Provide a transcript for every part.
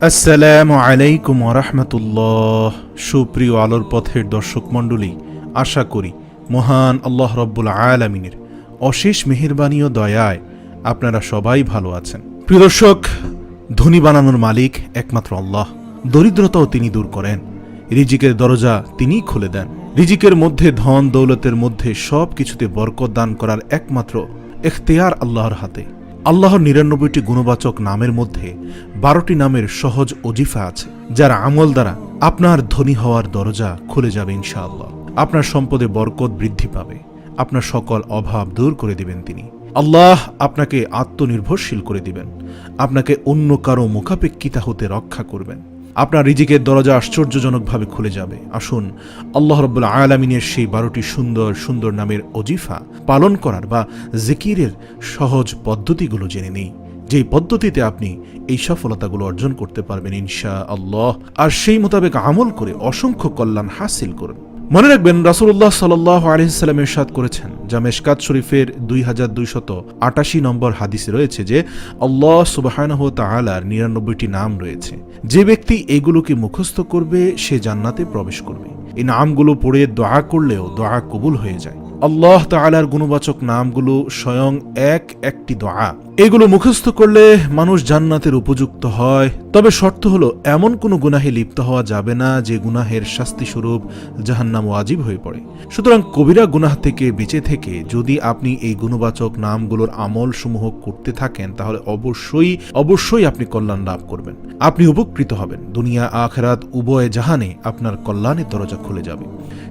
আসসালামু আলাইকুম ওয়া রাহমাতুল্লাহ। সুপ্রিয় আলোর পথের দর্শক মণ্ডলী, আশা করি মহান আল্লাহ রব্বুল আলামিনের অশেষ মেহেরবানি ও দয়ায় আপনারা সবাই ভালো আছেন। প্রিয় দর্শক, ধনী বানানোর মালিক একমাত্র আল্লাহ। দরিদ্রতাও তিনি দূর করেন, রিজিকের দরজা তিনিই খুলে দেন। রিজিকের মধ্যে, ধন দৌলতের মধ্যে সব কিছুতে বরকত দান করার একমাত্র এখতিয়ার আল্লাহর হাতে। আল্লাহর ৯৯টি গুণবাচক নামের মধ্যে ১২টি নামের সহজ ওজিফা আছে, যার আমল দ্বারা আপনার ধনী হওয়ার দরজা খুলে যাবে ইনশাআল্লাহ। আপনার সম্পদে বরকত বৃদ্ধি পাবে, আপনার সকল অভাব দূর করে দিবেন তিনি। আল্লাহ আপনাকে আত্মনির্ভরশীল করে দিবেন, আপনাকে অন্য কারো মুখাপেক্ষিতা হতে রক্ষা করবেন। আপনার রিজিকের দরজা আশ্চর্যজনকভাবে খুলে যাবে। আসুন আল্লাহ রাব্বুল আলামিনের সেই ১২টি সুন্দর সুন্দর নামের ওজিফা পালন করার বা জিকিরের সহজ পদ্ধতিগুলো জেনে নেই, যেই পদ্ধতিতে আপনি এই সফলতাগুলো অর্জন করতে পারবেন ইনশাআল্লাহ, আর সেই মোতাবেক আমল করে অসংখ্য কল্যাণ হাসিল করুন। মনে রাখবেন, রাসূলুল্লাহ সাল্লাল্লাহু আলাইহি সাল্লাম ইরশাদ করেছেন, যা মিশকাত শরীফের ২২৮৮ নম্বর হাদিসে রয়েছে যে আল্লাহ সুবহানাহু ওয়া তাআলার ৯৯টি নাম রয়েছে। যে ব্যক্তি এগুলোকে মুখস্থ করবে সে জান্নাতে প্রবেশ করবে। এই নামগুলো পড়ে দোয়া করলেও দোয়া কবুল হয়ে যায়। আল্লাহ তাআলার গুণবাচক নামগুলো স্বয়ং একটি দোয়া। এগুলো মুখস্থ করলে মানুষ জান্নাতের উপযুক্ত হয়, তবে শর্ত হলো এমন কোনো গুনাহে লিপ্ত হওয়া যাবে না যে গুনাহের শাস্তিস্বরূপ জাহান্নাম ওয়াজিব হয়ে পড়ে। সুতরাং কবিরা গুনাহ থেকে বেঁচে থেকে যদি আপনি এই গুণবাচক নামগুলোর আমল সমূহ করতে থাকেন, তাহলে অবশ্যই আপনি কল্যাণ লাভ করবেন, আপনি উপকৃত হবেন। দুনিয়া আখিরাত উভয় জাহানে আপনার কল্যাণের দরজা খুলে যাবে।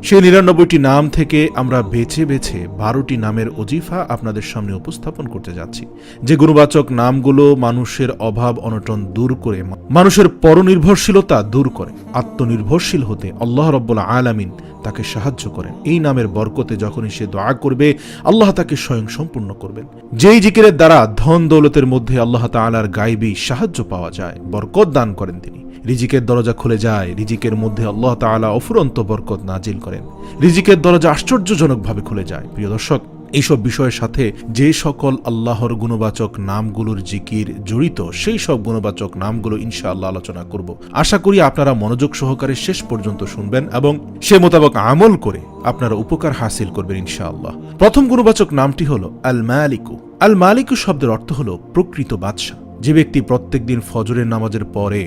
সেই ৯৯টি নাম থেকে আমরা বেছে বেছে ১২টি নামের ওজিফা আপনাদের সামনে উপস্থাপন করতে যাচ্ছি। যে গুণবাচক নামগুলো মানুষের অভাব অনটন দূর করে, মানুষের পরনির্ভরশীলতা দূর করে, আত্মনির্ভরশীল হতে আল্লাহ রাব্বুল আলামিন তাকে সাহায্য করেন। এই নামের বরকতে যখনই সে দোয়া করবে, আল্লাহ তাকে স্বয়ং সম্পূর্ণ করবেন। যেই জিকিরের দ্বারা ধন দৌলতের মধ্যে আল্লাহ তাআলার গায়বী সাহায্য পাওয়া যায়, বরকত দান করেন তিনি, রিজিকের দরজা খুলে যায়, রিজিকের মধ্যে আল্লাহ তাআলা অফুরন্ত বরকত নাজিল করেন, রিজিকের দরজা আশ্চর্যজনকভাবে খুলে যায়। প্রিয় দর্শক, এইসব বিষয়ের সাথে যে সকল আল্লাহর গুণবাচক নামগুলোর জিকির জড়িত, সেই সব গুণবাচক নামগুলো ইনশাআল্লাহ আলোচনা করব। আশা করি আপনারা মনোযোগ সহকারে শেষ পর্যন্ত শুনবেন এবং সে মোতাবেক আমল করে আপনারা উপকার হাসিল করবেন ইনশাআল্লাহ। প্রথম গুণবাচক নামটি হলো আল মালিকু। আল মালিকু শব্দের অর্থ হলো প্রকৃত বাদশাহ। যে ব্যক্তি প্রত্যেক দিন ফজরের নামাজের পরে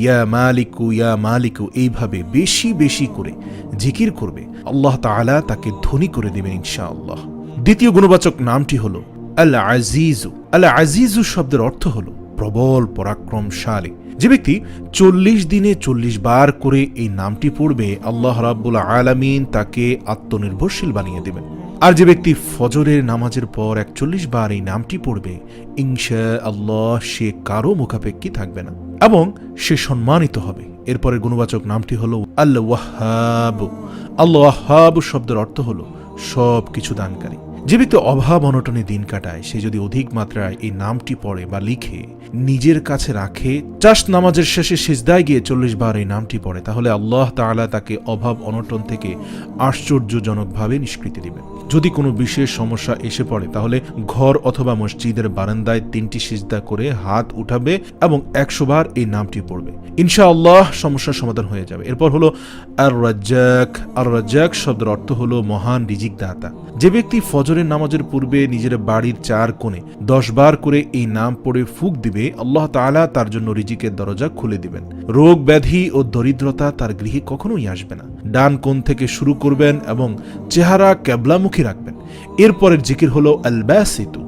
ইয়া মালিকু এইভাবে বেশি বেশি করে জিকির করবে, আল্লাহ তাআলা তাকে ধনী করে দিবেন ইনশাআল্লাহ। দ্বিতীয় গুণবাচক নামটি হলো আল আজিজু। আল আজিজু শব্দের অর্থ হলো প্রবল পরাক্রমশালী। যে ব্যক্তি ৪০ দিনে ৪০ বার করে এই নামটি পড়বে, আল্লাহ রাব্বুল আলামিন তাকে আত্মনির্ভরশীল বানিয়ে দেবেন। আর যে ব্যক্তি ফজরের নামাজের পর ৪১ বার এই নামটি পড়বে, ইনশাআল্লাহ সে কারো মুখাপেক্ষী থাকবে না এবং সে সম্মানিত হবে। এরপরের গুণবাচক নামটি হলো আল ওয়াহ্হাব। আল ওয়াহ্হাব শব্দের অর্থ হলো সব কিছু দানকারী। যে ব্যক্তি অভাব অনটনে দিন কাটায়, সে যদি অধিক মাত্রায় এই নামটি পড়ে বা লিখে নিজের কাছে রাখে, চাষ্ট নামাজের শেষে সিজদায় গিয়ে ৪০ বার এই নামটি পড়ে, তাহলে আল্লাহ তাআলা তাকে অভাব অনটন থেকে আশ্চর্যজনকভাবে নিষ্কৃতি দিবেন। যদি কোনো বিশেষ সমস্যা এসে পড়ে, তাহলে ঘর অথবা মসজিদের বারান্দায় ৩টি সিজদা করে হাত উঠাবে এবং ১০০ বার এই নামটি পড়বে, ইনশাআল্লাহ সমস্যার সমাধান হয়ে যাবে। এরপর হলো আর রাজ্জাক। আর রাজ্জাক শব্দের অর্থ হলো মহান রিজিক দাতা। যে ব্যক্তি ফজরের নামাজের পূর্বে নিজের বাড়ির ৪ কোণে ১০ বার করে এই নাম পড়ে ফুঁক দিবে, আল্লাহ তাআলা তার জন্য রিজিকের দরজা খুলে দিবেন। রোগ ব্যাধি ও দরিদ্রতা তার গৃহে কখনোই আসবে না। ডান কোণ থেকে শুরু করবেন এবং চেহারা কেবলামুখী রাখবেন। এরপরের জিকির হলো আল বাসিতু।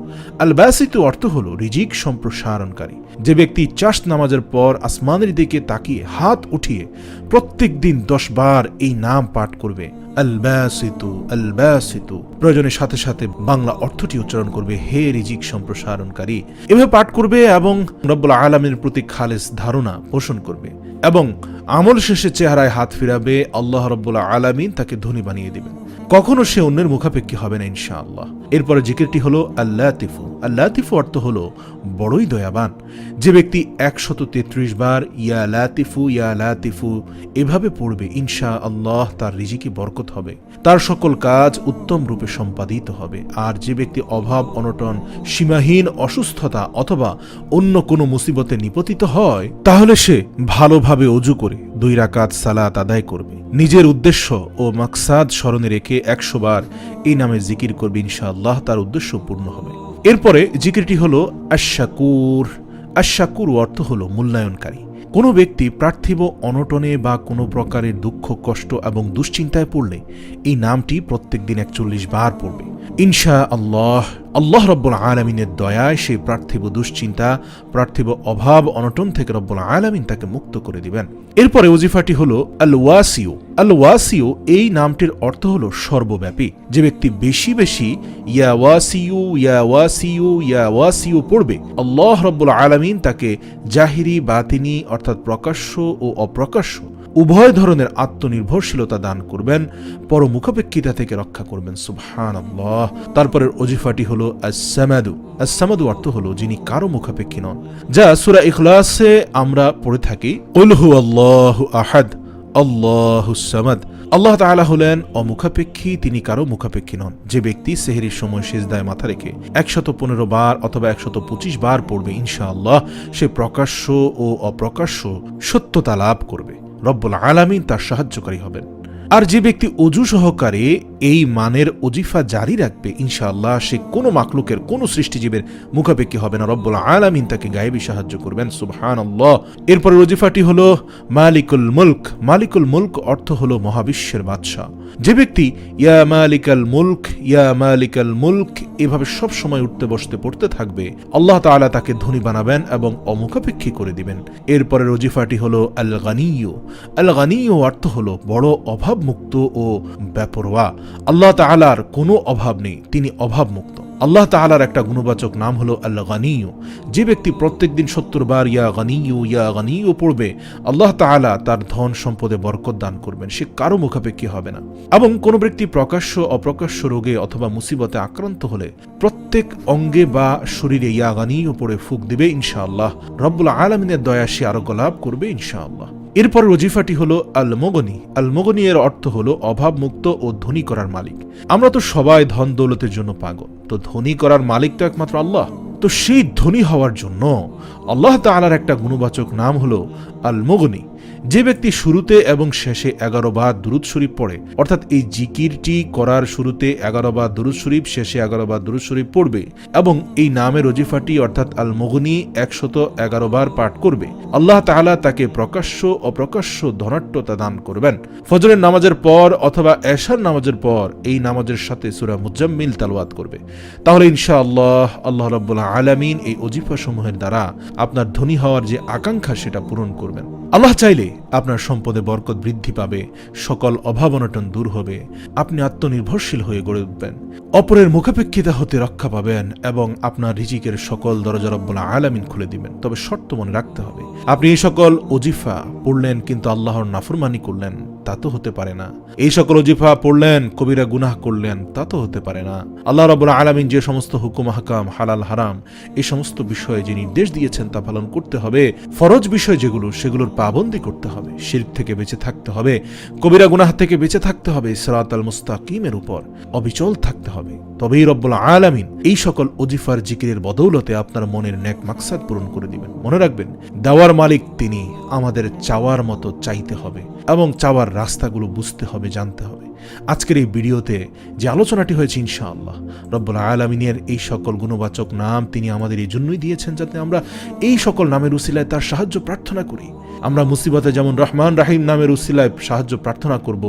আল বাসিতু অর্থ হলো রিজিক সম্প্রসারণকারী। যে ব্যক্তি চাষ্ট নামাজের পর আসমানের দিকে তাকিয়ে হাত উঠিয়ে প্রত্যেক দিন ১০ বার এই নাম পাঠ করবে, আল বাসিতু, প্রয়োজনের সাথে সাথে বাংলা অর্থটি উচ্চারণ করবে, হে রিজিক সম্প্রসারণকারী। এভাবে পাঠ করবে এবং রব্বুল আলামিনের প্রতি খালেস ধারণা পোষণ করবে এবং আমল শেষে চেহারায় হাত ফিরাবে, আল্লাহ রাব্বুল আলামিন তাকে ধনী বানিয়ে দিবেন। কখনো সে অন্যের মুখাপেক্ষী হবে না ইনশাআল্লাহ। এরপরে জিকিরটি হলো আল লাতিফু। আল লাতিফু অর্থ হলো বড়ই দয়াবান। যে ব্যক্তি ১৩৩ বার ইয়া লাতিফু এভাবে পড়বে, ইনশাআল্লাহ তার রিজিকে বরকত হবে, তার সকল কাজ উত্তম রূপে সম্পাদিত হবে। আর যে ব্যক্তি অভাব অনটন, সীমাহীন অসুস্থতা অথবা অন্য কোনো মুসিবতে নিপতিত হয়, তাহলে সে ভালোভাবে অজু করে 2 রাকাত সালাত আদায় করবে, নিজের উদ্দেশ্য ও মাকসাদ স্মরণে রেখে 100 বার এই নামে জিকির করবে, ইনশাআল্লাহ তার উদ্দেশ্য পূর্ণ হবে। এরপরে জিকিরটি হলো আশ-শাকুর। আশ-শাকুর অর্থ হলো মূল্যায়নকারী। কোনো ব্যক্তি পার্থিব অনটনে বা কোনো প্রকারের দুঃখ কষ্ট এবং দুশ্চিন্তায় পড়লে এই নামটি প্রত্যেক দিন 41 বার পড়বে। ইনশাআল্লাহ আল্লাহ রব্বুল আলামিনের দয়ায় সেই পার্থিব দুশ্চিন্তা, পার্থিব অভাব অনটন থেকে রব্বুল আলামিন তাকে মুক্ত করে দিবেন। এরপরে ওজিফাটি হলো আল ওয়াসিউ। আল ওয়াসিউ এই নামটির অর্থ হলো সর্বব্যাপী। যে ব্যক্তি বেশি বেশি ইয়া ওয়াসিউ ইয়া ওয়াসিউ ইয়া ওয়াসিউ পড়বে, আল্লাহ রব্বুল আলামিন তাকে জাহিরি বাতিনি অর্থাৎ প্রকাশ্য ও অপ্রকাশ্য উভয় ধরনের আত্মনির্ভরশীলতা দান করবেন, পরমুখাপেক্ষিতা থেকে রক্ষা করবেন। সুবহানাল্লাহ। তারপরের ওজিফাটি হলো আস-সামাদু। আস-সামাদু অর্থ হলো যিনি কারো মুখাপেক্ষী নন, যা সূরা ইখলাসে আমরা পড়ে থাকি, কুল হুয়াল্লাহু আহাদ আল্লাহুস সামাদ। আল্লাহ তাআলা হলেন অমুখাপেক্ষী, তিনি কারো মুখাপেক্ষী নন। যে ব্যক্তি সেহরির সময় সিজদায় মাথা রেখে 115 বার অথবা 125 বার পড়বে, ইনশাআল্লাহ সে প্রকাশ্য ও অপ্রকাশ্য সত্যতা লাভ করবে, রব্বুল আলামিন তার সাহায্যকারী হবেন। আর যে ব্যক্তি অজু সহকারে এই মানের ওজিফা জারি রাখবে, ইনশাআল্লাহ সে কোনো মাখলুকের কোনো সৃষ্টিজীবের মুখাপেক্ষী হবে না, রব্বুল আলামিন তাকে গায়েবী সাহায্য করবেন। সুবহানাল্লাহ। এরপর ওজিফাটি হলো মালিকুল মুলক। মালিকুল মুলক অর্থ হলো মহাবিশ্বের বাদশাহ। যে ব্যক্তি ইয়া মালিকাল মুলক ইয়া মালিকাল মুলক এভাবে সব সময় উঠতে বসতে পড়তে থাকবে, আল্লাহ তাআলা তাকে ধনী বানাবেন এবং অমুখাপেক্ষী করে দিবেন। এরপরের ওজিফাটি হলো আল গানিয়্যু। আল গানিয়্যু অর্থ হলো বড় অভাবমুক্ত ও বেপরোয়া। আল্লাহ তাআলার কোনো অভাব নেই, তিনি অভাবমুক্ত। আল্লাহ তাআলার একটা গুণবাচক নাম হলো আল গানিয়্যু। যে ব্যক্তি প্রত্যেকদিন 70 বার ইয়া গানিয়্যু পড়বে, আল্লাহ তাআলা তার ধন সম্পদে বরকত দান করবেন, সে কারো মুখাপেক্ষী হবে না। এবং কোন ব্যক্তি প্রকাশ্য অপ্রকাশ্য রোগে অথবা মুসিবতে আক্রান্ত হলে প্রত্যেক অঙ্গে বা শরীরে ইয়া গানিয়্যু পড়ে ফুঁক দিবে, ইনশাআল্লাহ রব্বুল আলামিনের দয়া সে আরোগ্য লাভ করবে, ইনশাআল্লাহ। এরপর ওজিফাটি হলো আল মুগনি। আল মুগনি এর অর্থ হলো অভাবমুক্ত ও ধনী করার মালিক। আমরা তো সবাই ধন দৌলতের জন্য পাগল, তো ধনী করার মালিক তো একমাত্র আল্লাহ। তো সেই ধনী হওয়ার জন্য আল্লাহ তাআলার একটা গুণবাচক নাম হলো আল মুগনি। যে ব্যক্তি শুরুতে এবং শেষে 11 বার দুরূদ শরীফ পড়ে, অর্থাৎ এই জিকিরটি করার শুরুতে 11 বার দুরূদ শরীফ, শেষে 11 বার দুরূদ শরীফ পড়বে এবং এই নামের ওজিফাটি অর্থাৎ আল মুগনি 111 বার পাঠ করবে, আল্লাহ তাআলা তাকে প্রকাশ্য অপ্রকাশ্য ধনাঢ্যতা দান করবেন। ফজরের নামাজের পর অথবা এশার নামাজের পর এই নামাজের সাথে সূরা মুজাম্মিল তেলাওয়াত করবে, তাহলে ইনশাআল্লাহ আল্লাহ রাব্বুল আলামিন এই ওজিফা সমূহের দ্বারা আপনার ধনী হওয়ার যে আকাঙ্ক্ষা সেটা পূরণ করবেন। আল্লাহ চাইলে আপনার সম্পদে বরকত বৃদ্ধি পাবে, সকল অভাব অনটন দূর হবে, আপনি আত্মনির্ভরশীল হয়ে গড়ে উঠবেন, অপরের মুখাপেক্ষিতা হতে রক্ষা পাবেন এবং আপনার রিজিকের সকল দরজা রব্বুল আলামিন খুলে দিবেন। তবে শর্ত মনে রাখতে হবে, আপনি এই সকল ওজিফা পড়লেন কিন্তু আল্লাহর নাফরমানি করলেন, তা তো হতে পারে না। এই সকল ওজিফা পড়লেন, কবিরা গুনাহ করলেন, তা তো হতে পারে না। আল্লাহ রাব্বুল আলামিন যে সমস্ত হুকুম আহকাম, হালাল হারাম এই সমস্ত বিষয়ে যে নির্দেশ দিয়েছেন তা পালন করতে হবে। ফরজ বিষয় যেগুলো সেগুলোর পাবন্দি করতে হবে, শিরক থেকে বেঁচে থাকতে হবে, কবিরা গুনাহ থেকে বেঁচে থাকতে হবে, সিরাতাল মুস্তাকিমের উপর অবিচল থাকতে হবে। তবেই রব্বুল আলামিন এই সকল ওজিফার জিকিরের বদৌলতে আপনার মনের নেক মাকসাদ পূরণ করে দিবেন। মনে রাখবেন, দেওয়ার মালিক তিনি, আমাদের চাওয়ার মতো চাইতে হবে এবং চাওয়ার রাস্তাগুলো বুঝতে হবে, জানতে হবে। আজকের এই ভিডিওতে যে আলোচনাটি হয়েছে, ইনশাআল্লাহ রব্বুল আলামিনের এই সকল গুণবাচক নাম তিনি আমাদের এই জন্যই দিয়েছেন যাতে আমরা এই সকল নামের উসিলায় তার সাহায্য প্রার্থনা করি। আমরা মুসিবতে যেমন রহমান রাহিম নামের উসিলায় সাহায্য প্রার্থনা করব,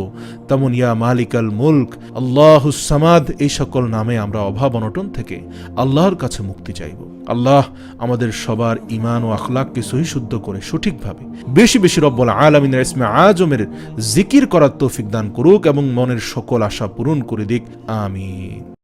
তেমন ইয়া মালিকাল মুলক, আল্লাহুস সামাদ এই সকল নামে আমরা অভাব অনটন থেকে আল্লাহর কাছে মুক্তি চাইব। আল্লাহ আমাদের সবার ঈমান ও আখলাককে সহিশুদ্ধ করে সঠিকভাবে বেশি বেশি রব্বুল আলামিনের ইসমে আজমের জিকির করার তৌফিক দান করুক এবং মনের সকল আশা পূরণ করে দিক। আমিন।